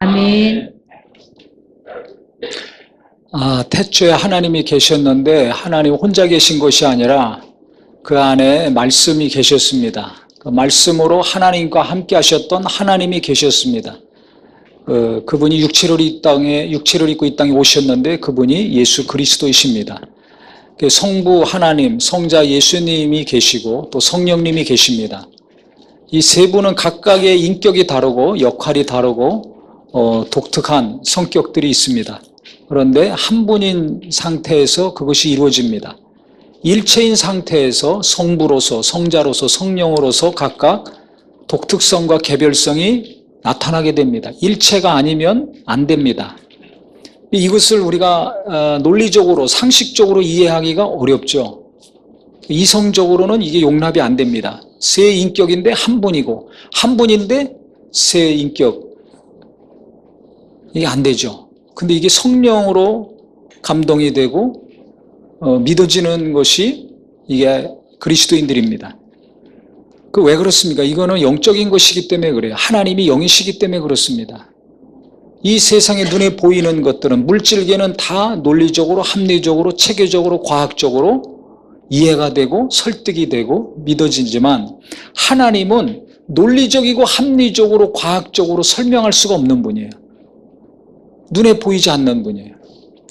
아멘. 태초에 하나님이 계셨는데 하나님 혼자 계신 것이 아니라 그 안에 말씀이 계셨습니다. 그 말씀으로 하나님과 함께 하셨던 하나님이 계셨습니다. 그분이 육체를 입고 이 땅에 오셨는데 그분이 예수 그리스도이십니다. 성부 하나님, 성자 예수님이 계시고 또 성령님이 계십니다. 이 세 분은 각각의 인격이 다르고 역할이 다르고 독특한 성격들이 있습니다. 그런데 한 분인 상태에서 그것이 이루어집니다. 일체인 상태에서 성부로서, 성자로서, 성령으로서 각각 독특성과 개별성이 나타나게 됩니다. 일체가 아니면 안 됩니다. 이것을 우리가 논리적으로, 상식적으로 이해하기가 어렵죠. 이성적으로는 이게 용납이 안 됩니다. 세 인격인데 한 분이고, 한 분인데 세 인격. 이게 안 되죠. 근데 이게 성령으로 감동이 되고 믿어지는 것이 이게 그리스도인들입니다. 왜 그렇습니까? 이거는 영적인 것이기 때문에 그래요. 하나님이 영이시기 때문에 그렇습니다. 이 세상에 눈에 보이는 것들은 물질계는 다 논리적으로, 합리적으로, 체계적으로, 과학적으로 이해가 되고 설득이 되고 믿어지지만 하나님은 논리적이고 합리적으로, 과학적으로 설명할 수가 없는 분이에요. 눈에 보이지 않는 분이에요.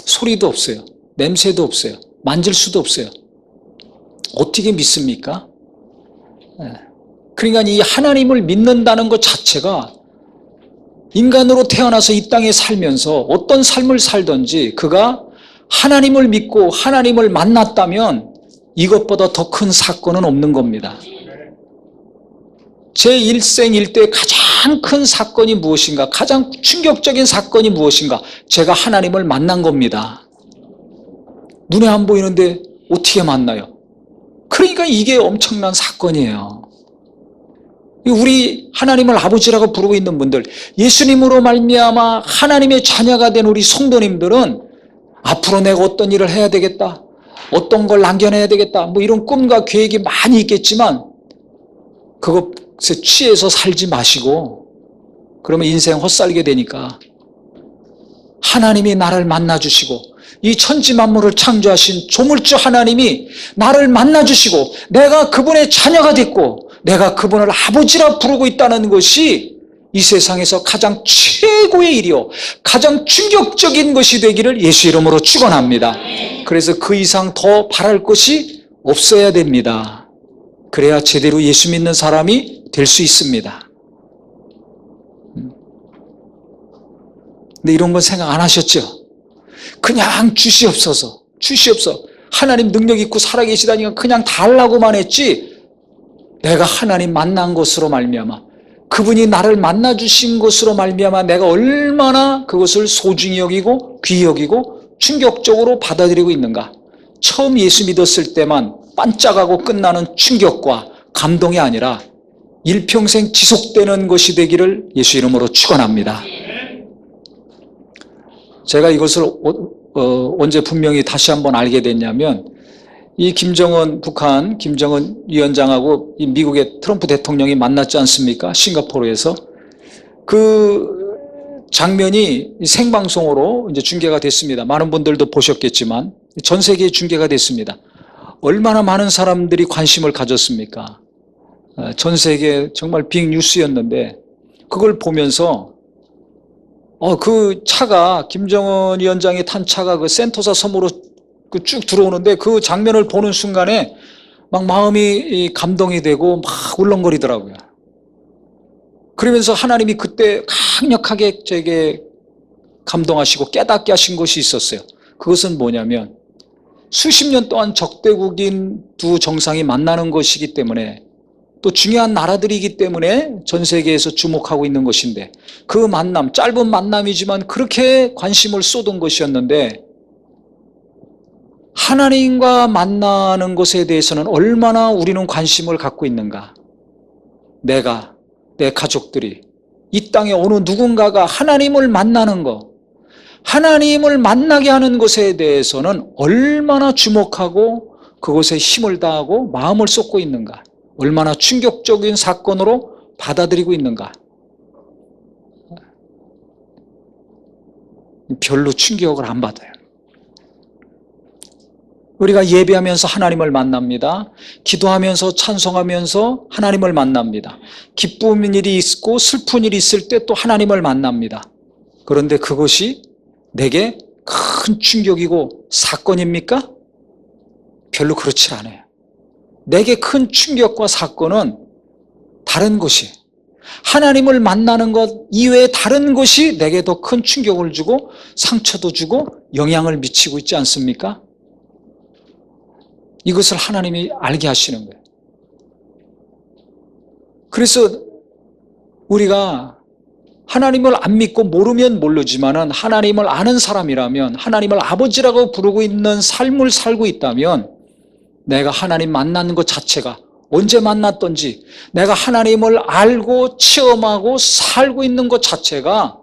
소리도 없어요. 냄새도 없어요. 만질 수도 없어요. 어떻게 믿습니까? 그러니까 이 하나님을 믿는다는 것 자체가 인간으로 태어나서 이 땅에 살면서 어떤 삶을 살든지 그가 하나님을 믿고 하나님을 만났다면 이것보다 더 큰 사건은 없는 겁니다. 제 일생일대의 가장 큰 사건이 무엇인가? 가장 충격적인 사건이 무엇인가? 제가 하나님을 만난 겁니다. 눈에 안 보이는데 어떻게 만나요? 그러니까 이게 엄청난 사건이에요. 우리 하나님을 아버지라고 부르고 있는 분들, 예수님으로 말미암아 하나님의 자녀가 된 우리 성도님들은 앞으로 내가 어떤 일을 해야 되겠다, 어떤 걸 남겨내야 되겠다, 이런 꿈과 계획이 많이 있겠지만 그것에 취해서 살지 마시고, 그러면 인생 헛살게 되니까 하나님이 나를 만나주시고 이 천지만물을 창조하신 조물주 하나님이 나를 만나주시고 내가 그분의 자녀가 됐고 내가 그분을 아버지라 부르고 있다는 것이 이 세상에서 가장 최고의 일이요 가장 충격적인 것이 되기를 예수 이름으로 축원합니다. 그래서 그 이상 더 바랄 것이 없어야 됩니다. 그래야 제대로 예수 믿는 사람이 될 수 있습니다. 근데 이런 건 생각 안 하셨죠? 그냥 주시옵소서, 주시옵소서. 하나님 능력 있고 살아계시다니까 그냥 달라고만 했지, 내가 하나님 만난 것으로 말미암아 그분이 나를 만나주신 것으로 말미암아 내가 얼마나 그것을 소중히 여기고 귀히 여기고 충격적으로 받아들이고 있는가. 처음 예수 믿었을 때만 반짝하고 끝나는 충격과 감동이 아니라 일평생 지속되는 것이 되기를 예수 이름으로 축원합니다. 제가 이것을 언제 분명히 다시 한번 알게 됐냐면, 이 북한 김정은 위원장하고 이 미국의 트럼프 대통령이 만났지 않습니까? 싱가포르에서. 그 장면이 생방송으로 이제 중계가 됐습니다. 많은 분들도 보셨겠지만 전 세계에 중계가 됐습니다. 얼마나 많은 사람들이 관심을 가졌습니까? 전 세계 정말 빅 뉴스였는데, 그걸 보면서 그 차가, 김정은 위원장이 탄 차가 그 센토사 섬으로 쭉 들어오는데 그 장면을 보는 순간에 막 마음이 감동이 되고 막 울렁거리더라고요. 그러면서 하나님이 그때 강력하게 제게 감동하시고 깨닫게 하신 것이 있었어요. 그것은 뭐냐면, 수십 년 동안 적대국인 두 정상이 만나는 것이기 때문에, 또 중요한 나라들이기 때문에 전 세계에서 주목하고 있는 것인데, 그 만남, 짧은 만남이지만 그렇게 관심을 쏟은 것이었는데, 하나님과 만나는 것에 대해서는 얼마나 우리는 관심을 갖고 있는가. 내가, 내 가족들이, 이 땅에 어느 누군가가 하나님을 만나는 것, 하나님을 만나게 하는 것에 대해서는 얼마나 주목하고 그것에 힘을 다하고 마음을 쏟고 있는가. 얼마나 충격적인 사건으로 받아들이고 있는가. 별로 충격을 안 받아요. 우리가 예배하면서 하나님을 만납니다. 기도하면서 찬송하면서 하나님을 만납니다. 기쁜 일이 있고 슬픈 일이 있을 때 또 하나님을 만납니다. 그런데 그것이 내게 큰 충격이고 사건입니까? 별로 그렇지 않아요. 내게 큰 충격과 사건은 다른 것이, 하나님을 만나는 것 이외에 다른 것이 내게 더 큰 충격을 주고 상처도 주고 영향을 미치고 있지 않습니까? 이것을 하나님이 알게 하시는 거예요. 그래서 우리가 하나님을 안 믿고 모르면 모르지만은 하나님을 아는 사람이라면, 하나님을 아버지라고 부르고 있는 삶을 살고 있다면, 내가 하나님 만나는 것 자체가 언제 만났던지, 내가 하나님을 알고 체험하고 살고 있는 것 자체가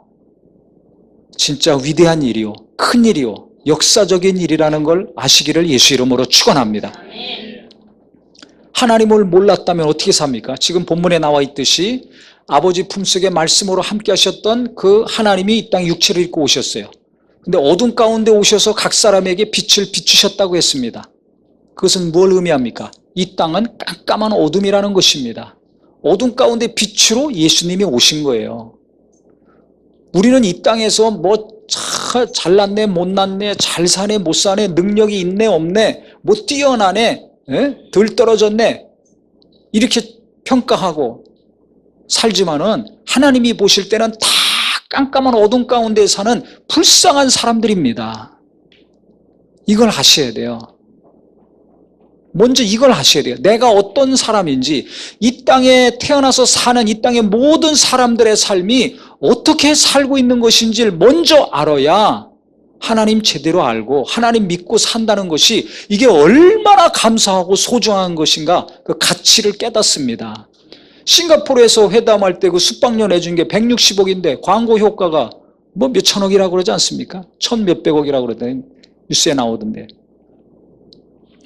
진짜 위대한 일이요, 큰 일이요, 역사적인 일이라는 걸 아시기를 예수 이름으로 축원합니다. 하나님을 몰랐다면 어떻게 삽니까? 지금 본문에 나와 있듯이 아버지 품속에 말씀으로 함께 하셨던 그 하나님이 이 땅에 육체를 입고 오셨어요. 근데 어둠 가운데 오셔서 각 사람에게 빛을 비추셨다고 했습니다. 그것은 뭘 의미합니까? 이 땅은 깜깜한 어둠이라는 것입니다. 어둠 가운데 빛으로 예수님이 오신 거예요. 우리는 이 땅에서 뭐 잘났네 못났네, 잘 사네 못 사네, 능력이 있네 없네, 뭐 뛰어나네, 덜 떨어졌네, 이렇게 평가하고 살지만은 하나님이 보실 때는 다 깜깜한 어둠 가운데 사는 불쌍한 사람들입니다. 이걸 아셔야 돼요. 먼저 이걸 아셔야 돼요. 내가 어떤 사람인지, 이 땅에 태어나서 사는 이 땅의 모든 사람들의 삶이 어떻게 살고 있는 것인지를 먼저 알아야 하나님 제대로 알고 하나님 믿고 산다는 것이 이게 얼마나 감사하고 소중한 것인가, 그 가치를 깨닫습니다. 싱가포르에서 회담할 때 그 숙박료 내준 게 160억인데 광고 효과가 뭐 몇천억이라고 그러지 않습니까? 천 몇백억이라고 그러더니 뉴스에 나오던데.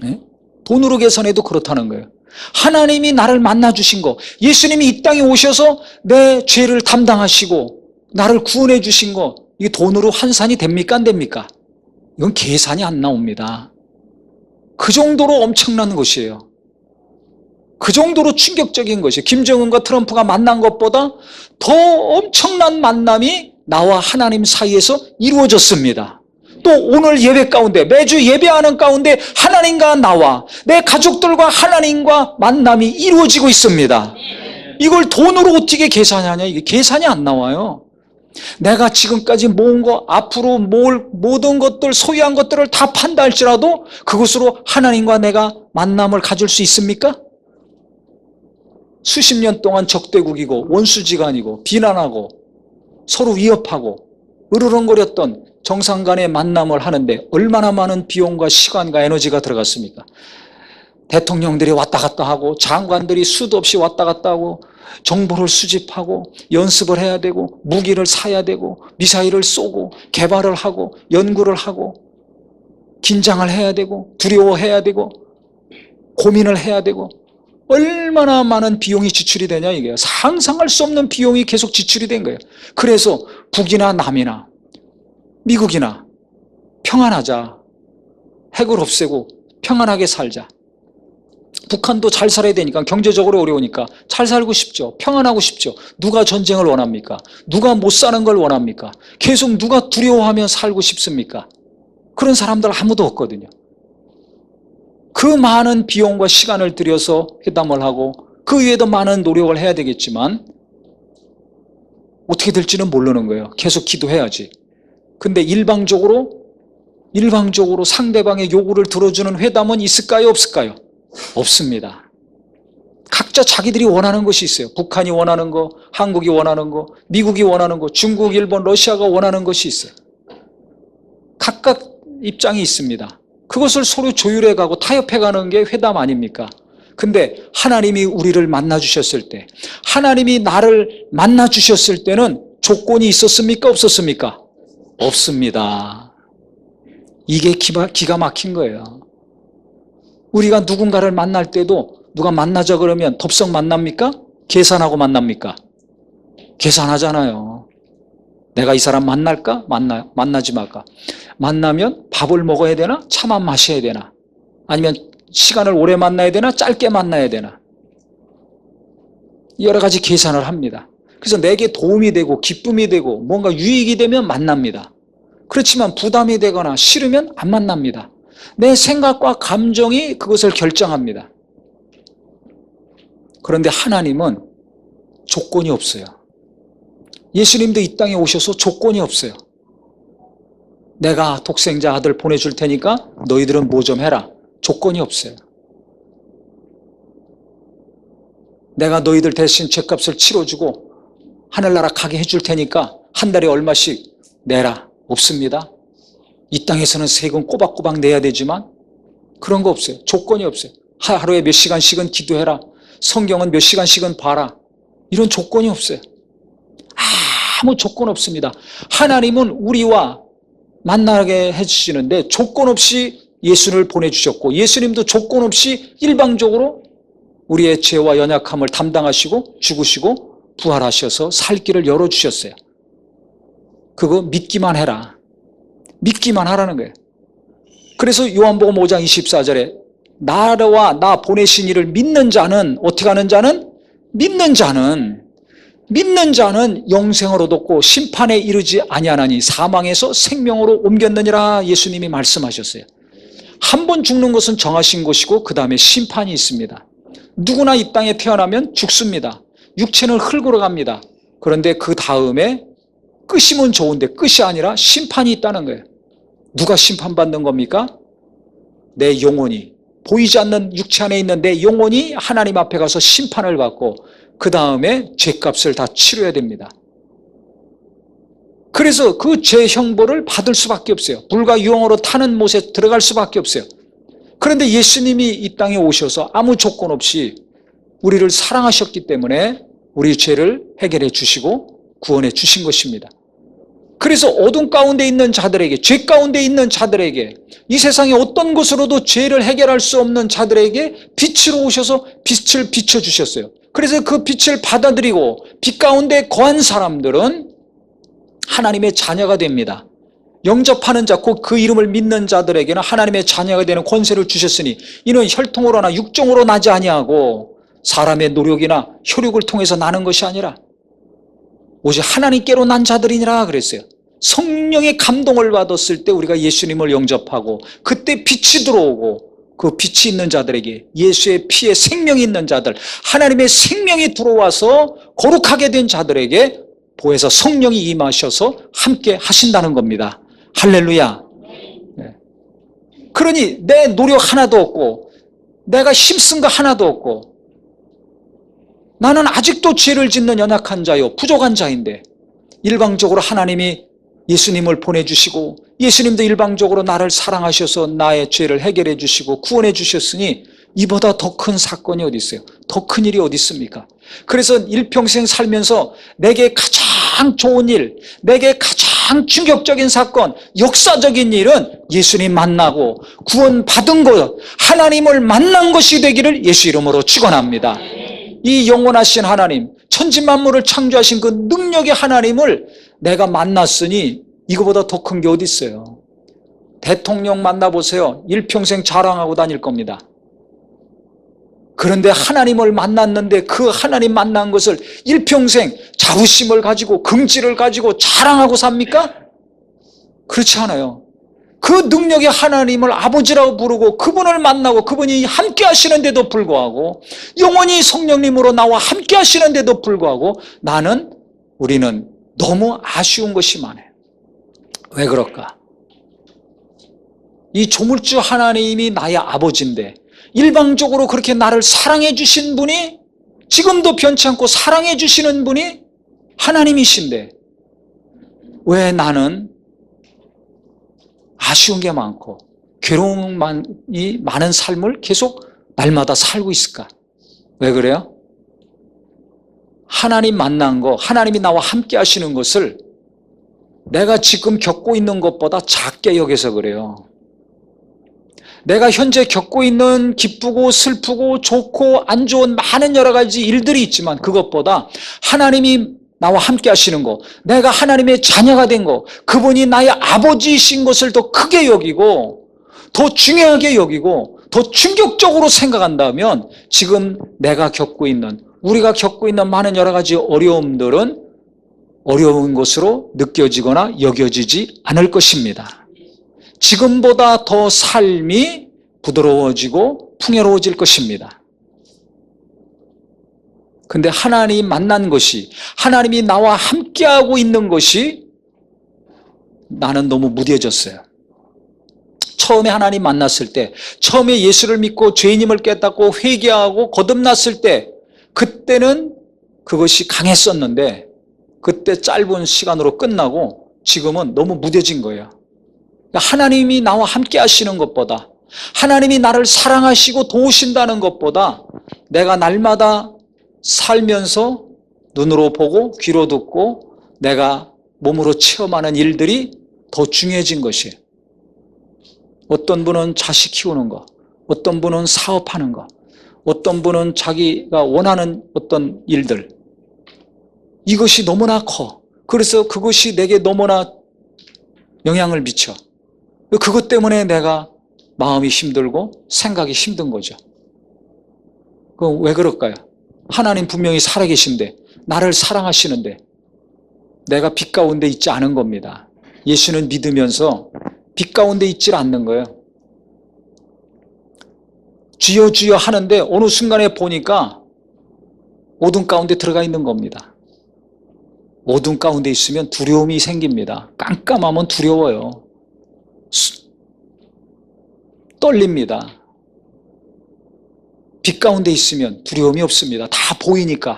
네? 돈으로 계산해도 그렇다는 거예요. 하나님이 나를 만나주신 거, 예수님이 이 땅에 오셔서 내 죄를 담당하시고 나를 구원해 주신 거, 이게 돈으로 환산이 됩니까? 안 됩니까? 이건 계산이 안 나옵니다. 그 정도로 엄청난 것이에요. 그 정도로 충격적인 것이에요. 김정은과 트럼프가 만난 것보다 더 엄청난 만남이 나와 하나님 사이에서 이루어졌습니다. 또 오늘 예배 가운데, 매주 예배하는 가운데 하나님과 나와 내 가족들과 하나님과 만남이 이루어지고 있습니다. 이걸 돈으로 어떻게 계산하냐? 이게 계산이 안 나와요. 내가 지금까지 모은 거, 앞으로 모을 모든 것들, 소유한 것들을 다 판다 할지라도 그것으로 하나님과 내가 만남을 가질 수 있습니까? 수십 년 동안 적대국이고 원수지간이고 비난하고 서로 위협하고 으르렁거렸던 정상 간의 만남을 하는데 얼마나 많은 비용과 시간과 에너지가 들어갔습니까? 대통령들이 왔다 갔다 하고 장관들이 수도 없이 왔다 갔다 하고 정보를 수집하고 연습을 해야 되고 무기를 사야 되고 미사일을 쏘고 개발을 하고 연구를 하고 긴장을 해야 되고 두려워해야 되고 고민을 해야 되고 얼마나 많은 비용이 지출이 되냐 이게요. 상상할 수 없는 비용이 계속 지출이 된 거예요. 그래서 북이나 남이나 미국이나 평안하자, 핵을 없애고 평안하게 살자. 북한도 잘 살아야 되니까, 경제적으로 어려우니까 잘 살고 싶죠. 평안하고 싶죠. 누가 전쟁을 원합니까? 누가 못 사는 걸 원합니까? 계속 누가 두려워하며 살고 싶습니까? 그런 사람들 아무도 없거든요. 그 많은 비용과 시간을 들여서 회담을 하고 그 위에도 많은 노력을 해야 되겠지만 어떻게 될지는 모르는 거예요. 계속 기도해야지. 근데 일방적으로 상대방의 요구를 들어주는 회담은 있을까요? 없을까요? 없습니다. 각자 자기들이 원하는 것이 있어요. 북한이 원하는 거, 한국이 원하는 거, 미국이 원하는 거, 중국, 일본, 러시아가 원하는 것이 있어요. 각각 입장이 있습니다. 그것을 서로 조율해 가고 타협해 가는 게 회담 아닙니까? 근데 하나님이 우리를 만나 주셨을 때, 하나님이 나를 만나 주셨을 때는 조건이 있었습니까? 없었습니까? 없습니다. 이게 기가 막힌 거예요. 우리가 누군가를 만날 때도 누가 만나자 그러면 덥석 만납니까? 계산하고 만납니까? 계산하잖아요. 내가 이 사람 만날까? 만나지 말까? 만나면 밥을 먹어야 되나? 차만 마셔야 되나? 아니면 시간을 오래 만나야 되나? 짧게 만나야 되나? 여러 가지 계산을 합니다. 그래서 내게 도움이 되고 기쁨이 되고 뭔가 유익이 되면 만납니다. 그렇지만 부담이 되거나 싫으면 안 만납니다. 내 생각과 감정이 그것을 결정합니다. 그런데 하나님은 조건이 없어요. 예수님도 이 땅에 오셔서 조건이 없어요. 내가 독생자 아들 보내줄 테니까 너희들은 뭐 좀 해라. 조건이 없어요. 내가 너희들 대신 죗값을 치러주고 하늘나라 가게 해줄 테니까 한 달에 얼마씩 내라. 없습니다. 이 땅에서는 세금 꼬박꼬박 내야 되지만 그런 거 없어요. 조건이 없어요. 하루에 몇 시간씩은 기도해라. 성경은 몇 시간씩은 봐라. 이런 조건이 없어요. 아무 조건 없습니다. 하나님은 우리와 만나게 해주시는데 조건 없이 예수를 보내주셨고 예수님도 조건 없이 일방적으로 우리의 죄와 연약함을 담당하시고 죽으시고 부활하셔서 살 길을 열어주셨어요. 그거 믿기만 해라. 믿기만 하라는 거예요. 그래서 요한복음 5장 24절에 나와 나 보내신 이를 믿는 자는 어떻게 하는 자는? 믿는 자는 영생을 얻었고 심판에 이르지 아니하나니 사망에서 생명으로 옮겼느니라 예수님이 말씀하셨어요. 한 번 죽는 것은 정하신 것이고 그 다음에 심판이 있습니다. 누구나 이 땅에 태어나면 죽습니다. 육체는 흙으로 갑니다. 그런데 그 다음에 끝이면 좋은데 끝이 아니라 심판이 있다는 거예요. 누가 심판받는 겁니까? 내 영혼이, 보이지 않는 육체 안에 있는 내 영혼이 하나님 앞에 가서 심판을 받고 그 다음에 죄값을 다 치러야 됩니다. 그래서 그 죄 형벌을 받을 수밖에 없어요. 불과 유황으로 타는 못에 들어갈 수밖에 없어요. 그런데 예수님이 이 땅에 오셔서 아무 조건 없이 우리를 사랑하셨기 때문에 우리 죄를 해결해 주시고 구원해 주신 것입니다. 그래서 어둠 가운데 있는 자들에게, 죄 가운데 있는 자들에게, 이 세상에 어떤 것으로도 죄를 해결할 수 없는 자들에게 빛으로 오셔서 빛을 비춰주셨어요. 그래서 그 빛을 받아들이고 빛 가운데 거한 사람들은 하나님의 자녀가 됩니다. 영접하는 자, 곧 그 이름을 믿는 자들에게는 하나님의 자녀가 되는 권세를 주셨으니 이는 혈통으로나 육종으로 나지 아니하고 사람의 노력이나 혈육을 통해서 나는 것이 아니라 오직 하나님께로 난 자들이니라 그랬어요. 성령의 감동을 받았을 때 우리가 예수님을 영접하고 그때 빛이 들어오고 그 빛이 있는 자들에게 예수의 피에 생명이 있는 자들, 하나님의 생명이 들어와서 거룩하게 된 자들에게 보혜사 성령이 임하셔서 함께 하신다는 겁니다. 할렐루야. 네. 그러니 내 노력 하나도 없고 내가 힘쓴 거 하나도 없고 나는 아직도 죄를 짓는 연약한 자요 부족한 자인데 일방적으로 하나님이 예수님을 보내주시고 예수님도 일방적으로 나를 사랑하셔서 나의 죄를 해결해 주시고 구원해 주셨으니 이보다 더 큰 사건이 어디 있어요? 더 큰 일이 어디 있습니까? 그래서 일평생 살면서 내게 가장 좋은 일, 내게 가장 충격적인 사건, 역사적인 일은 예수님 만나고 구원받은 것, 하나님을 만난 것이 되기를 예수 이름으로 축원합니다. 이 영원하신 하나님, 천지만물을 창조하신 그 능력의 하나님을 내가 만났으니 이거보다 더 큰 게 어디 있어요? 대통령 만나보세요. 일평생 자랑하고 다닐 겁니다. 그런데 하나님을 만났는데 그 하나님 만난 것을 일평생 자부심을 가지고 긍지를 가지고 자랑하고 삽니까? 그렇지 않아요. 그 능력의 하나님을 아버지라고 부르고 그분을 만나고 그분이 함께 하시는데도 불구하고 영원히 성령님으로 나와 함께 하시는데도 불구하고 우리는 너무 아쉬운 것이 많아요. 왜 그럴까? 이 조물주 하나님이 나의 아버지인데 일방적으로 그렇게 나를 사랑해 주신 분이 지금도 변치 않고 사랑해 주시는 분이 하나님이신데 왜 나는 아쉬운 게 많고 괴로움이 많은 삶을 계속 날마다 살고 있을까? 왜 그래요? 하나님 만난 거, 하나님이 나와 함께 하시는 것을 내가 지금 겪고 있는 것보다 작게 여겨서 그래요. 내가 현재 겪고 있는 기쁘고 슬프고 좋고 안 좋은 많은 여러 가지 일들이 있지만 그것보다 하나님이 나와 함께 하시는 거, 내가 하나님의 자녀가 된 거, 그분이 나의 아버지이신 것을 더 크게 여기고 더 중요하게 여기고 더 충격적으로 생각한다면 지금 내가 겪고 있는, 우리가 겪고 있는 많은 여러 가지 어려움들은 어려운 것으로 느껴지거나 여겨지지 않을 것입니다. 지금보다 더 삶이 부드러워지고 풍요로워질 것입니다. 근데 하나님 만난 것이, 하나님이 나와 함께하고 있는 것이 나는 너무 무뎌졌어요. 처음에 하나님 만났을 때, 처음에 예수를 믿고 죄인임을 깨닫고 회개하고 거듭났을 때, 그때는 그것이 강했었는데 그때 짧은 시간으로 끝나고 지금은 너무 무뎌진 거예요. 하나님이 나와 함께 하시는 것보다, 하나님이 나를 사랑하시고 도우신다는 것보다 내가 날마다 살면서 눈으로 보고 귀로 듣고 내가 몸으로 체험하는 일들이 더 중요해진 것이에요. 어떤 분은 자식 키우는 거, 어떤 분은 사업하는 거, 어떤 분은 자기가 원하는 어떤 일들, 이것이 너무나 커. 그래서 그것이 내게 너무나 영향을 미쳐. 그것 때문에 내가 마음이 힘들고 생각이 힘든 거죠. 그럼 왜 그럴까요? 하나님 분명히 살아계신데, 나를 사랑하시는데 내가 빛 가운데 있지 않은 겁니다. 예수는 믿으면서 빛 가운데 있질 않는 거예요. 주여 주여 하는데 어느 순간에 보니까 어둠 가운데 들어가 있는 겁니다. 어둠 가운데 있으면 두려움이 생깁니다. 깜깜하면 두려워요. 떨립니다. 빛 가운데 있으면 두려움이 없습니다. 다 보이니까.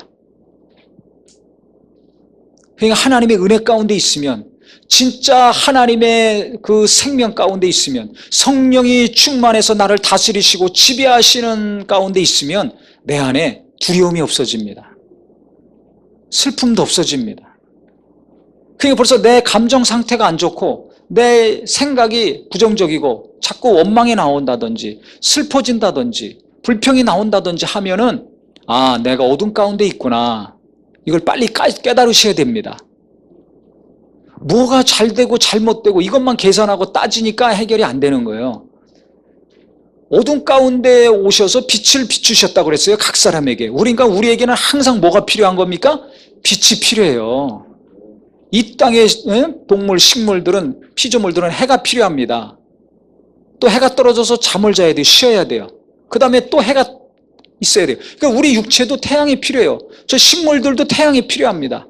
그러니까 하나님의 은혜 가운데 있으면, 진짜 하나님의 그 생명 가운데 있으면, 성령이 충만해서 나를 다스리시고 지배하시는 가운데 있으면 내 안에 두려움이 없어집니다. 슬픔도 없어집니다. 그러니까 벌써 내 감정 상태가 안 좋고 내 생각이 부정적이고 자꾸 원망이 나온다든지 슬퍼진다든지 불평이 나온다든지 하면은, 아, 내가 어둠 가운데 있구나. 이걸 빨리 깨달으셔야 됩니다. 뭐가 잘 되고 잘못되고 이것만 계산하고 따지니까 해결이 안 되는 거예요. 어둠 가운데 오셔서 빛을 비추셨다고 그랬어요. 각 사람에게. 우리에게는 항상 뭐가 필요한 겁니까? 빛이 필요해요. 이 땅의 동물, 식물들은, 피조물들은 해가 필요합니다. 또 해가 떨어져서 잠을 자야 돼요. 쉬어야 돼요. 그 다음에 또 해가 있어야 돼요. 그러니까 우리 육체도 태양이 필요해요. 저 식물들도 태양이 필요합니다.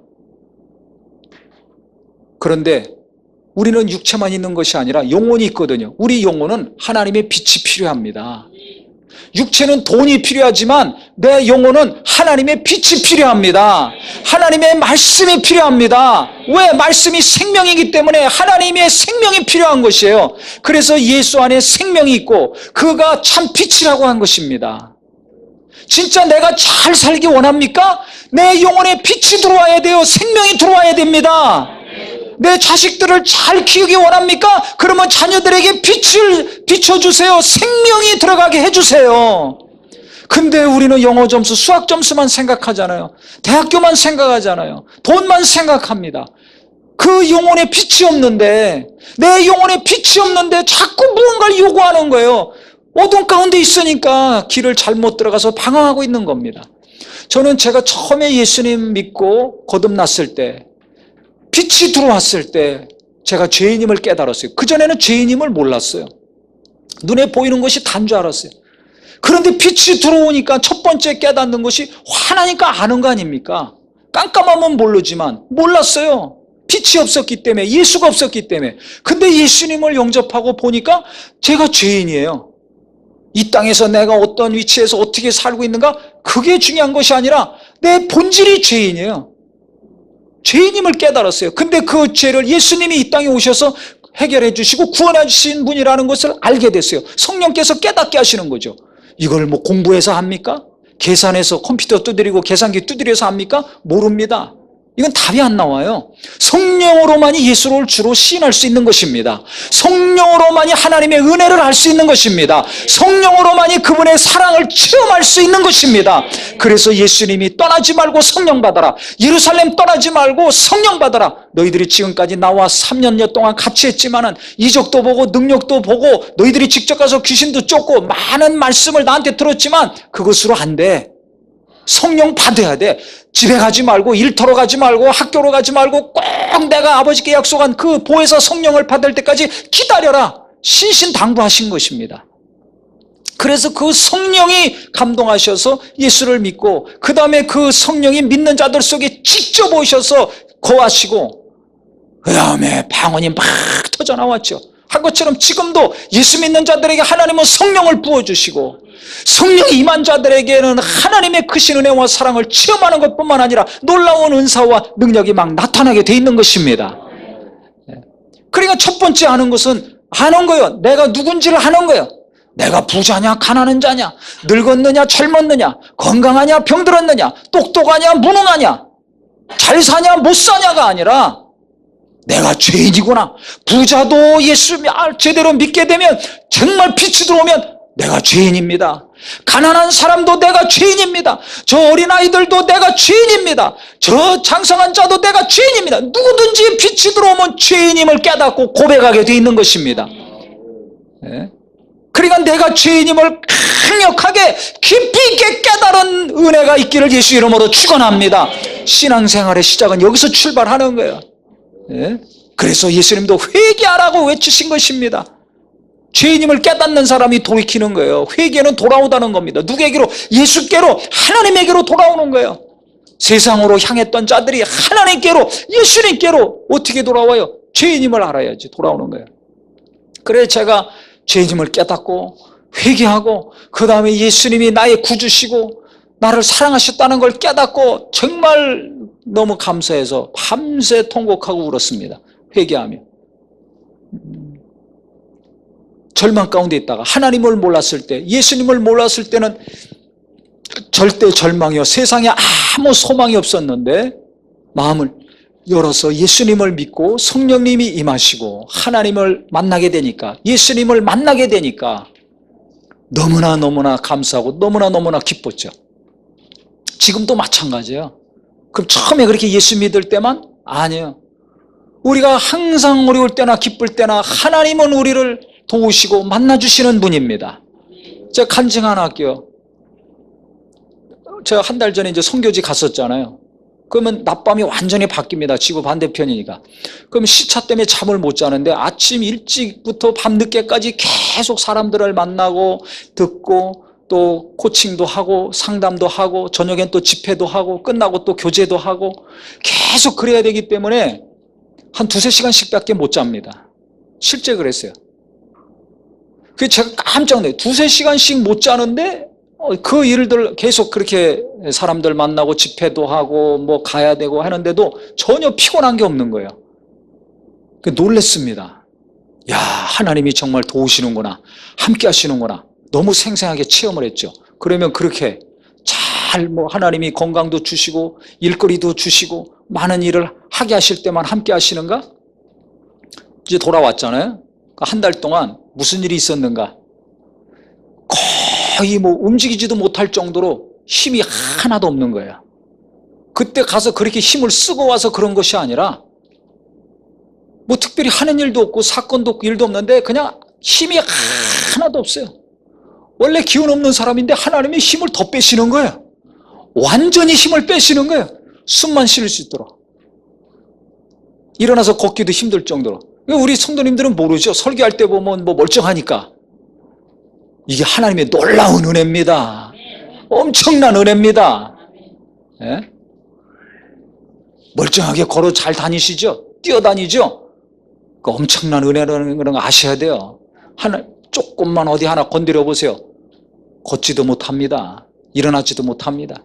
그런데 우리는 육체만 있는 것이 아니라 영혼이 있거든요. 우리 영혼은 하나님의 빛이 필요합니다. 육체는 돈이 필요하지만 내 영혼은 하나님의 빛이 필요합니다. 하나님의 말씀이 필요합니다. 왜? 말씀이 생명이기 때문에 하나님의 생명이 필요한 것이에요. 그래서 예수 안에 생명이 있고 그가 참 빛이라고 한 것입니다. 진짜 내가 잘 살기 원합니까? 내 영혼에 빛이 들어와야 돼요. 생명이 들어와야 됩니다. 내 자식들을 잘 키우기 원합니까? 그러면 자녀들에게 빛을 비춰주세요. 생명이 들어가게 해주세요. 근데 우리는 영어 점수, 수학 점수만 생각하잖아요. 대학교만 생각하잖아요. 돈만 생각합니다. 그 영혼에 빛이 없는데, 내 영혼에 빛이 없는데 자꾸 무언가를 요구하는 거예요. 어둠 가운데 있으니까 길을 잘못 들어가서 방황하고 있는 겁니다. 저는 제가 처음에 예수님 믿고 거듭났을 때, 빛이 들어왔을 때 제가 죄인임을 깨달았어요. 그전에는 죄인임을 몰랐어요. 눈에 보이는 것이 단 줄 알았어요. 그런데 빛이 들어오니까 첫 번째 깨닫는 것이 화나니까 아는 거 아닙니까? 깜깜하면 모르지만 몰랐어요. 빛이 없었기 때문에, 예수가 없었기 때문에. 근데 예수님을 영접하고 보니까 제가 죄인이에요. 이 땅에서 내가 어떤 위치에서 어떻게 살고 있는가? 그게 중요한 것이 아니라 내 본질이 죄인이에요. 죄인임을 깨달았어요. 근데 그 죄를 예수님이 이 땅에 오셔서 해결해 주시고 구원해 주신 분이라는 것을 알게 됐어요. 성령께서 깨닫게 하시는 거죠. 이걸 뭐 공부해서 합니까? 계산해서 컴퓨터 두드리고 계산기 두드려서 합니까? 모릅니다. 이건 답이 안 나와요. 성령으로만이 예수를 주로 시인할 수 있는 것입니다. 성령으로만이 하나님의 은혜를 알 수 있는 것입니다. 성령으로만이 그분의 사랑을 체험할 수 있는 것입니다. 그래서 예수님이 떠나지 말고 성령 받아라. 예루살렘 떠나지 말고 성령 받아라. 너희들이 지금까지 나와 3년여 동안 같이 했지만은 이적도 보고 능력도 보고 너희들이 직접 가서 귀신도 쫓고 많은 말씀을 나한테 들었지만 그것으로 안 돼. 성령 받아야 돼. 집에 가지 말고 일터로 가지 말고 학교로 가지 말고 꼭 내가 아버지께 약속한 그 보혜사 성령을 받을 때까지 기다려라. 신신당부하신 것입니다. 그래서 그 성령이 감동하셔서 예수를 믿고 그 다음에 그 성령이 믿는 자들 속에 직접 오셔서 거하시고 그 다음에 방언이 막 터져나왔죠. 한 것처럼 지금도 예수 믿는 자들에게 하나님은 성령을 부어주시고 성령이 임한 자들에게는 하나님의 크신 은혜와 사랑을 체험하는 것뿐만 아니라 놀라운 은사와 능력이 막 나타나게 돼 있는 것입니다. 그러니까 첫 번째 하는 것은 아는 거예요. 내가 누군지를 아는 거예요. 내가 부자냐 가난한 자냐 늙었느냐 젊었느냐 건강하냐 병들었느냐 똑똑하냐 무능하냐 잘 사냐 못 사냐가 아니라 내가 죄인이구나. 부자도 예수 제대로 믿게 되면 정말 빛이 들어오면 내가 죄인입니다. 가난한 사람도 내가 죄인입니다. 저 어린아이들도 내가 죄인입니다. 저 장성한 자도 내가 죄인입니다. 누구든지 빛이 들어오면 죄인임을 깨닫고 고백하게 돼 있는 것입니다. 네? 그러니까 내가 죄인임을 강력하게 깊이 있게 깨달은 은혜가 있기를 예수 이름으로 축원합니다. 신앙생활의 시작은 여기서 출발하는 거예요. 예? 그래서 예수님도 회개하라고 외치신 것입니다. 죄인임을 깨닫는 사람이 돌이키는 거예요. 회개는 돌아오다는 겁니다. 누구에게로? 예수께로 하나님에게로 돌아오는 거예요. 세상으로 향했던 자들이 하나님께로 예수님께로 어떻게 돌아와요? 죄인임을 알아야지 돌아오는 거예요. 그래서 제가 죄인임을 깨닫고 회개하고 그 다음에 예수님이 나의 구주시고 나를 사랑하셨다는 걸 깨닫고 정말 너무 감사해서 밤새 통곡하고 울었습니다. 회개하며. 절망 가운데 있다가 하나님을 몰랐을 때, 예수님을 몰랐을 때는 절대 절망이요. 세상에 아무 소망이 없었는데 마음을 열어서 예수님을 믿고 성령님이 임하시고 하나님을 만나게 되니까, 예수님을 만나게 되니까 너무나 감사하고 너무나 기뻤죠. 지금도 마찬가지예요. 그럼 처음에 그렇게 예수 믿을 때만? 아니에요. 우리가 항상 어려울 때나 기쁠 때나 하나님은 우리를 도우시고 만나주시는 분입니다. 제가 간증 하나 할게요. 제가 한 달 전에 이제 선교지 갔었잖아요. 그러면 낮밤이 완전히 바뀝니다. 지구 반대편이니까. 그럼 시차 때문에 잠을 못 자는데 아침 일찍부터 밤늦게까지 계속 사람들을 만나고 듣고 또 코칭도 하고 상담도 하고 저녁엔 또 집회도 하고 끝나고 또 교제도 하고 계속 그래야 되기 때문에 한 2-3시간씩 밖에 못 잡니다. 실제 그랬어요. 그래서 제가 깜짝 놀라요. 2-3시간씩 못 자는데 그 일들 계속 그렇게 사람들 만나고 집회도 하고 뭐 가야 되고 하는데도 전혀 피곤한 게 없는 거예요. 놀랬습니다. 야, 하나님이 정말 도우시는구나. 함께 하시는구나. 너무 생생하게 체험을 했죠. 그러면 그렇게 잘 하나님이 건강도 주시고 일거리도 주시고 많은 일을 하게 하실 때만 함께 하시는가? 이제 돌아왔잖아요. 한 달 동안 무슨 일이 있었는가? 거의 움직이지도 못할 정도로 힘이 하나도 없는 거예요. 그때 가서 그렇게 힘을 쓰고 와서 그런 것이 아니라 특별히 하는 일도 없고 사건도 없고 일도 없는데 그냥 힘이 하나도 없어요. 원래 기운 없는 사람인데 하나님이 힘을 더 빼시는 거예요. 완전히 힘을 빼시는 거예요. 숨만 쉴 수 있도록. 일어나서 걷기도 힘들 정도로. 우리 성도님들은 모르죠. 설교할 때 보면 멀쩡하니까. 이게 하나님의 놀라운 은혜입니다. 엄청난 은혜입니다. 예? 멀쩡하게 걸어 잘 다니시죠? 뛰어다니죠? 그 엄청난 은혜라는 걸 아셔야 돼요. 조금만 어디 하나 건드려 보세요. 걷지도 못합니다. 일어나지도 못합니다.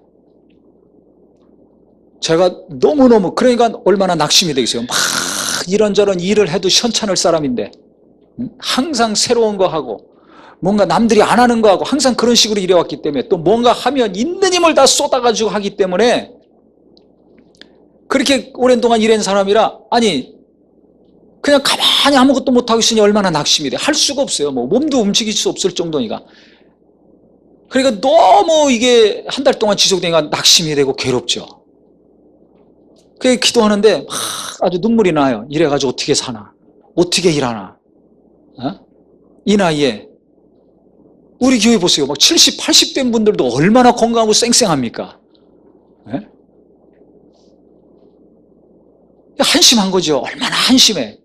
제가 너무너무 그러니까 얼마나 낙심이 되겠어요. 막 이런저런 일을 해도 현찮을 사람인데 항상 새로운 거 하고 뭔가 남들이 안 하는 거 하고 항상 그런 식으로 일해왔기 때문에 또 뭔가 하면 있는 힘을 다 쏟아가지고 하기 때문에 그렇게 오랜 동안 일한 사람이라, 아니, 그냥 가만히 아무것도 못하고 있으니 얼마나 낙심이 돼. 할 수가 없어요. 뭐, 몸도 움직일 수 없을 정도니까. 그러니까 너무 이게 한 달 동안 지속되니까 낙심이 되고 괴롭죠. 그게 기도하는데 아주 눈물이 나요. 이래가지고 어떻게 사나? 어떻게 일하나? 어? 이 나이에. 우리 교회 보세요. 막 70, 80 된 분들도 얼마나 건강하고 쌩쌩합니까? 예? 한심한 거죠. 얼마나 한심해.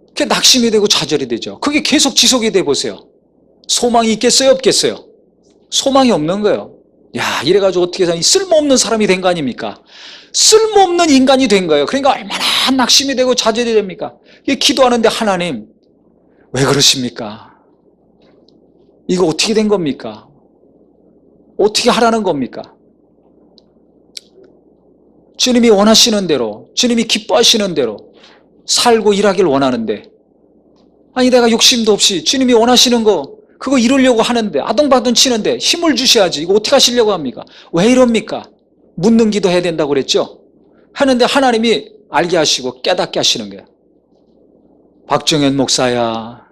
그게 낙심이 되고 좌절이 되죠. 그게 계속 지속이 돼 보세요. 소망이 있겠어요? 없겠어요? 소망이 없는 거예요. 야, 이래가지고 어떻게 사니? 쓸모없는 사람이 된 거 아닙니까? 쓸모없는 인간이 된 거예요. 그러니까 얼마나 낙심이 되고 좌절이 됩니까? 기도하는데 하나님, 왜 그러십니까? 이거 어떻게 된 겁니까? 어떻게 하라는 겁니까? 주님이 원하시는 대로, 주님이 기뻐하시는 대로 살고 일하길 원하는데, 아니 내가 욕심도 없이 주님이 원하시는 거 그거 이루려고 하는데, 아둥바둥 치는데 힘을 주셔야지. 이거 어떻게 하시려고 합니까? 왜 이럽니까? 묻는 기도 해야 된다고 그랬죠? 하는데 하나님이 알게 하시고 깨닫게 하시는 거예요. 박정현 목사야,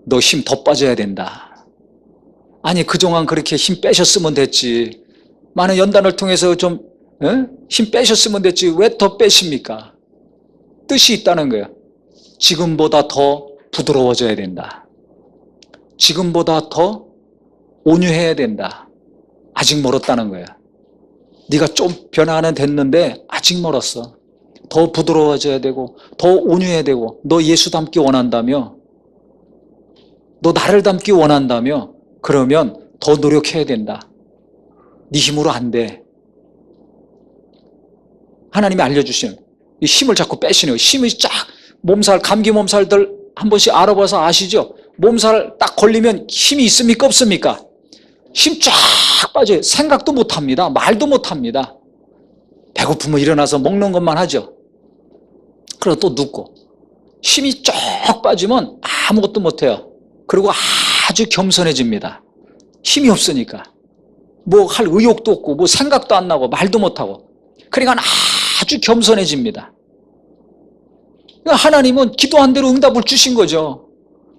너 힘 더 빠져야 된다. 아니 그동안 그렇게 힘 빼셨으면 됐지. 많은 연단을 통해서 좀 힘 빼셨으면 됐지. 왜 더 빼십니까? 뜻이 있다는 거예요. 지금보다 더 부드러워져야 된다. 지금보다 더 온유해야 된다. 아직 멀었다는 거예요. 네가 좀 변화는 됐는데 아직 멀었어. 더 부드러워져야 되고 더 온유해야 되고, 너 예수 닮기 원한다며, 너 나를 닮기 원한다며, 그러면 더 노력해야 된다. 네 힘으로 안 돼. 하나님이 알려주시는 이 힘을 자꾸 빼시는 거예요. 힘이 쫙, 몸살, 감기 몸살들 한 번씩 알아봐서 아시죠? 몸살 딱 걸리면 힘이 있습니까? 없습니까? 힘 쫙 빠져요. 생각도 못합니다. 말도 못합니다. 배고프면 일어나서 먹는 것만 하죠. 그러고 또 눕고. 힘이 쫙 빠지면 아무것도 못해요. 그리고 아주 겸손해집니다. 힘이 없으니까. 뭐 할 의욕도 없고 뭐 생각도 안 나고 말도 못하고. 그러니까 아주 겸손해집니다. 그러니까 하나님은 기도한 대로 응답을 주신 거죠.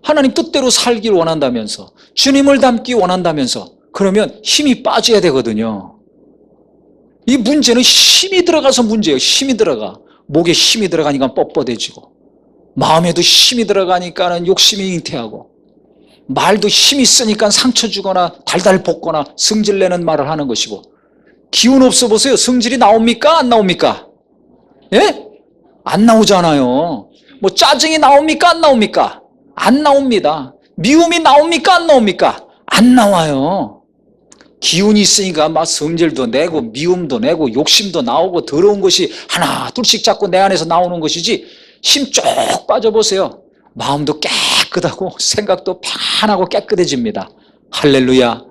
하나님 뜻대로 살길 원한다면서, 주님을 닮기 원한다면서, 그러면 힘이 빠져야 되거든요. 이 문제는 힘이 들어가서 문제예요. 힘이 들어가. 목에 힘이 들어가니까 뻣뻣해지고, 마음에도 힘이 들어가니까는 욕심이 잉태하고, 말도 힘이 있으니까 상처 주거나 달달 볶거나 승질내는 말을 하는 것이고, 기운 없어 보세요. 성질이 나옵니까? 안 나옵니까? 예? 안 나오잖아요. 뭐 짜증이 나옵니까? 안 나옵니까? 안 나옵니다. 미움이 나옵니까? 안 나옵니까? 안 나와요. 기운이 있으니까 막 성질도 내고 미움도 내고 욕심도 나오고 더러운 것이 하나 둘씩 자꾸 내 안에서 나오는 것이지, 힘 쭉 빠져보세요. 마음도 깨끗하고 생각도 편하고 깨끗해집니다. 할렐루야.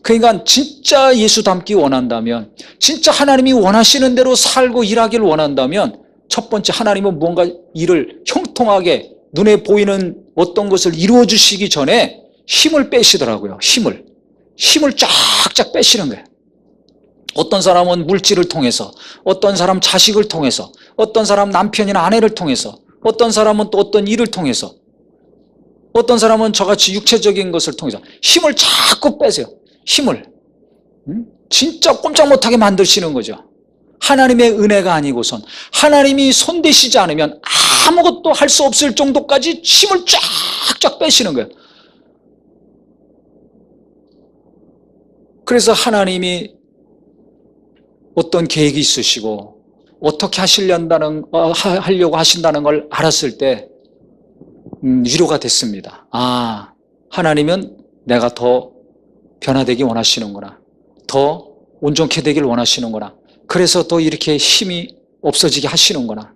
그러니까 진짜 예수 닮기 원한다면, 진짜 하나님이 원하시는 대로 살고 일하기를 원한다면, 첫 번째 하나님은 무언가 일을 형통하게 눈에 보이는 어떤 것을 이루어 주시기 전에 힘을 빼시더라고요. 힘을 쫙쫙 빼시는 거예요. 어떤 사람은 물질을 통해서, 어떤 사람 자식을 통해서, 어떤 사람 남편이나 아내를 통해서, 어떤 사람은 또 어떤 일을 통해서, 어떤 사람은 저같이 육체적인 것을 통해서 힘을 자꾸 빼세요. 힘을 진짜 꼼짝 못하게 만드시는 거죠. 하나님의 은혜가 아니고선, 하나님이 손대시지 않으면 아무것도 할 수 없을 정도까지 힘을 쫙쫙 빼시는 거예요. 그래서 하나님이 어떤 계획이 있으시고 어떻게 하려고 하신다는 걸 알았을 때 위로가 됐습니다. 아, 하나님은 내가 더 변화되기 원하시는구나. 더 온전케 되길 원하시는구나. 그래서 또 이렇게 힘이 없어지게 하시는구나.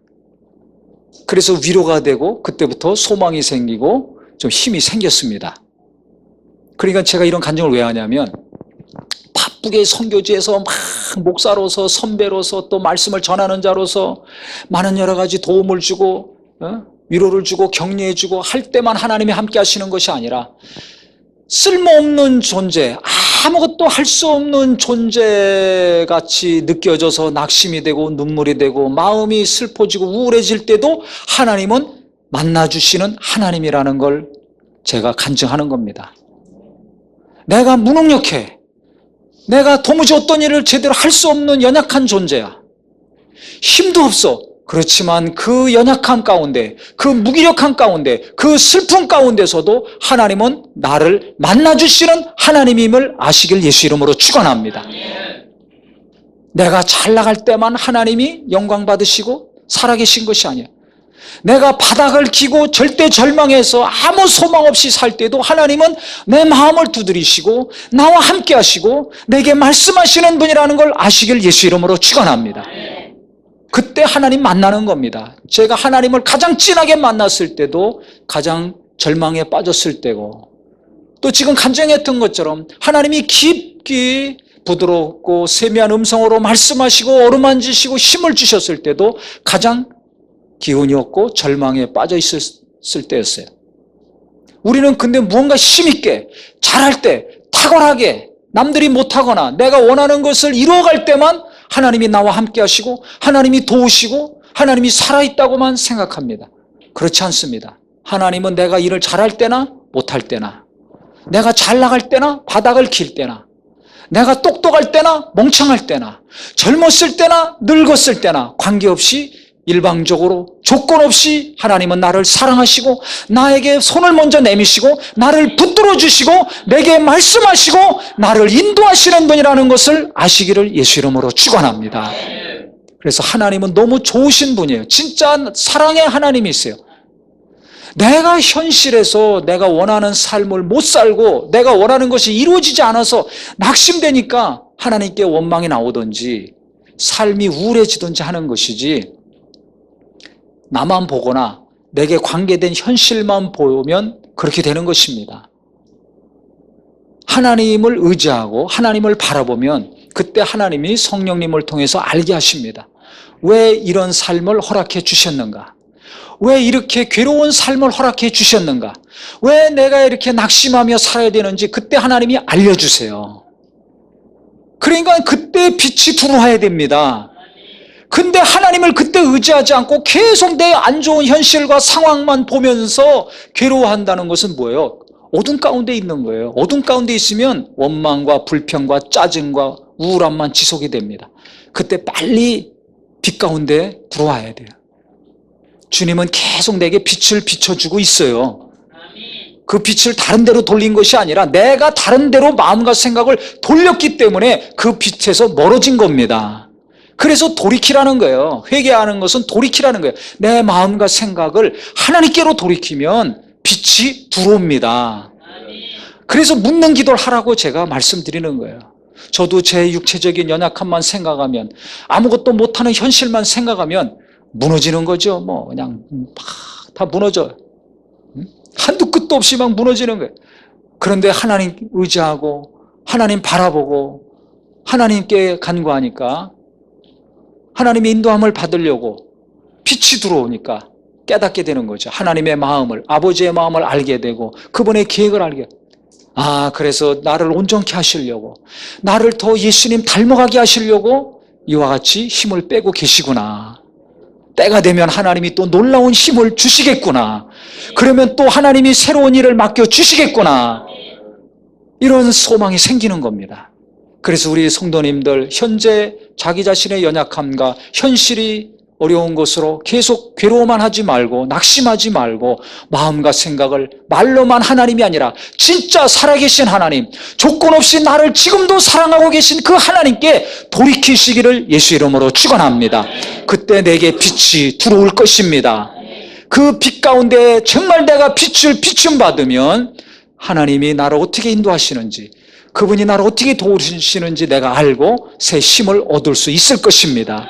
그래서 위로가 되고 그때부터 소망이 생기고 좀 힘이 생겼습니다. 그러니까 제가 이런 간증을 왜 하냐면, 바쁘게 선교지에서 막 목사로서 선배로서 또 말씀을 전하는 자로서 많은 여러 가지 도움을 주고 위로를 주고 격려해 주고 할 때만 하나님이 함께 하시는 것이 아니라, 쓸모없는 존재, 아무것도 할 수 없는 존재같이 느껴져서 낙심이 되고 눈물이 되고 마음이 슬퍼지고 우울해질 때도 하나님은 만나주시는 하나님이라는 걸 제가 간증하는 겁니다. 내가 무능력해. 내가 도무지 어떤 일을 제대로 할 수 없는 연약한 존재야. 힘도 없어. 그렇지만 그 연약함 가운데, 그 무기력함 가운데, 그 슬픔 가운데서도 하나님은 나를 만나주시는 하나님임을 아시길 예수 이름으로 축원합니다. 내가 잘 나갈 때만 하나님이 영광 받으시고 살아계신 것이 아니에요. 내가 바닥을 기고 절대 절망해서 아무 소망 없이 살 때도 하나님은 내 마음을 두드리시고 나와 함께 하시고 내게 말씀하시는 분이라는 걸 아시길 예수 이름으로 축원합니다. 그때 하나님 만나는 겁니다. 제가 하나님을 가장 진하게 만났을 때도 가장 절망에 빠졌을 때고, 또 지금 간증했던 것처럼 하나님이 깊이 부드럽고 세미한 음성으로 말씀하시고 어루만지시고 힘을 주셨을 때도 가장 기운이 없고 절망에 빠져 있었을 때였어요. 우리는 근데 무언가 힘있게 잘할 때, 탁월하게 남들이 못하거나 내가 원하는 것을 이루어갈 때만 하나님이 나와 함께 하시고 하나님이 도우시고 하나님이 살아있다고만 생각합니다. 그렇지 않습니다. 하나님은 내가 일을 잘할 때나 못할 때나, 내가 잘 나갈 때나 바닥을 길 때나, 내가 똑똑할 때나 멍청할 때나, 젊었을 때나 늙었을 때나 관계없이 일방적으로 조건 없이 하나님은 나를 사랑하시고 나에게 손을 먼저 내미시고 나를 붙들어 주시고 내게 말씀하시고 나를 인도하시는 분이라는 것을 아시기를 예수 이름으로 축원합니다. 그래서 하나님은 너무 좋으신 분이에요. 진짜 사랑의 하나님이세요. 내가 현실에서 내가 원하는 삶을 못 살고 내가 원하는 것이 이루어지지 않아서 낙심되니까 하나님께 원망이 나오든지 삶이 우울해지든지 하는 것이지, 나만 보거나 내게 관계된 현실만 보면 그렇게 되는 것입니다. 하나님을 의지하고 하나님을 바라보면 그때 하나님이 성령님을 통해서 알게 하십니다. 왜 이런 삶을 허락해 주셨는가? 왜 이렇게 괴로운 삶을 허락해 주셨는가? 왜 내가 이렇게 낙심하며 살아야 되는지 그때 하나님이 알려주세요. 그러니까 그때 빛이 들어와야 됩니다. 근데 하나님을 그때 의지하지 않고 계속 내 안 좋은 현실과 상황만 보면서 괴로워한다는 것은 뭐예요? 어둠 가운데 있는 거예요. 어둠 가운데 있으면 원망과 불평과 짜증과 우울함만 지속이 됩니다. 그때 빨리 빛 가운데 들어와야 돼요. 주님은 계속 내게 빛을 비춰주고 있어요. 그 빛을 다른 데로 돌린 것이 아니라 내가 다른 데로 마음과 생각을 돌렸기 때문에 그 빛에서 멀어진 겁니다. 그래서 돌이키라는 거예요. 회개하는 것은 돌이키라는 거예요. 내 마음과 생각을 하나님께로 돌이키면 빛이 들어옵니다. 그래서 묻는 기도를 하라고 제가 말씀드리는 거예요. 저도 제 육체적인 연약함만 생각하면, 아무것도 못하는 현실만 생각하면 무너지는 거죠. 뭐 그냥 다 무너져요. 한두 끝도 없이 막 무너지는 거예요. 그런데 하나님 의지하고 하나님 바라보고 하나님께 간구하니까 하나님의 인도함을 받으려고 빛이 들어오니까 깨닫게 되는 거죠. 하나님의 마음을, 아버지의 마음을 알게 되고 그분의 계획을 알게. 그래서 나를 온전케 하시려고, 나를 더 예수님 닮아가게 하시려고 이와 같이 힘을 빼고 계시구나. 때가 되면 하나님이 또 놀라운 힘을 주시겠구나. 그러면 또 하나님이 새로운 일을 맡겨주시겠구나. 이런 소망이 생기는 겁니다. 그래서 우리 성도님들 현재 자기 자신의 연약함과 현실이 어려운 것으로 계속 괴로워만 하지 말고 낙심하지 말고 마음과 생각을 말로만 하나님이 아니라 진짜 살아계신 하나님, 조건 없이 나를 지금도 사랑하고 계신 그 하나님께 돌이키시기를 예수 이름으로 축원합니다. 그때 내게 빛이 들어올 것입니다. 그 빛 가운데 정말 내가 빛을 비춤 받으면 하나님이 나를 어떻게 인도하시는지, 그분이 나를 어떻게 도우시는지 내가 알고 새 힘을 얻을 수 있을 것입니다.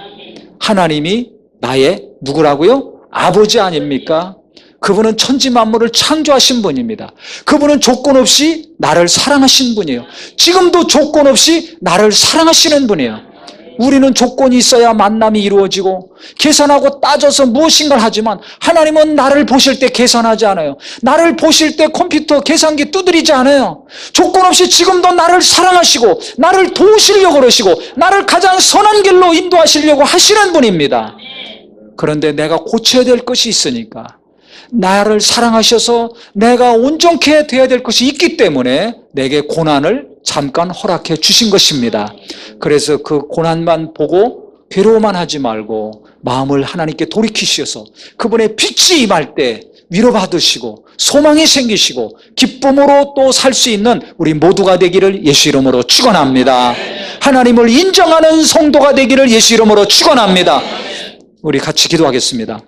하나님이 나의 누구라고요? 아버지 아닙니까? 그분은 천지 만물을 창조하신 분입니다. 그분은 조건 없이 나를 사랑하신 분이에요. 지금도 조건 없이 나를 사랑하시는 분이에요. 우리는 조건이 있어야 만남이 이루어지고 계산하고 따져서 무엇인가를 하지만 하나님은 나를 보실 때 계산하지 않아요. 나를 보실 때 컴퓨터 계산기 두드리지 않아요. 조건 없이 지금도 나를 사랑하시고 나를 도우시려고 그러시고 나를 가장 선한 길로 인도하시려고 하시는 분입니다. 그런데 내가 고쳐야 될 것이 있으니까 나를 사랑하셔서 내가 온전케 돼야 될 것이 있기 때문에 내게 고난을 잠깐 허락해 주신 것입니다. 그래서 그 고난만 보고 괴로워만 하지 말고 마음을 하나님께 돌이키셔서 그분의 빛이 임할 때 위로받으시고 소망이 생기시고 기쁨으로 또 살 수 있는 우리 모두가 되기를 예수 이름으로 축원합니다. 하나님을 인정하는 성도가 되기를 예수 이름으로 축원합니다. 우리 같이 기도하겠습니다.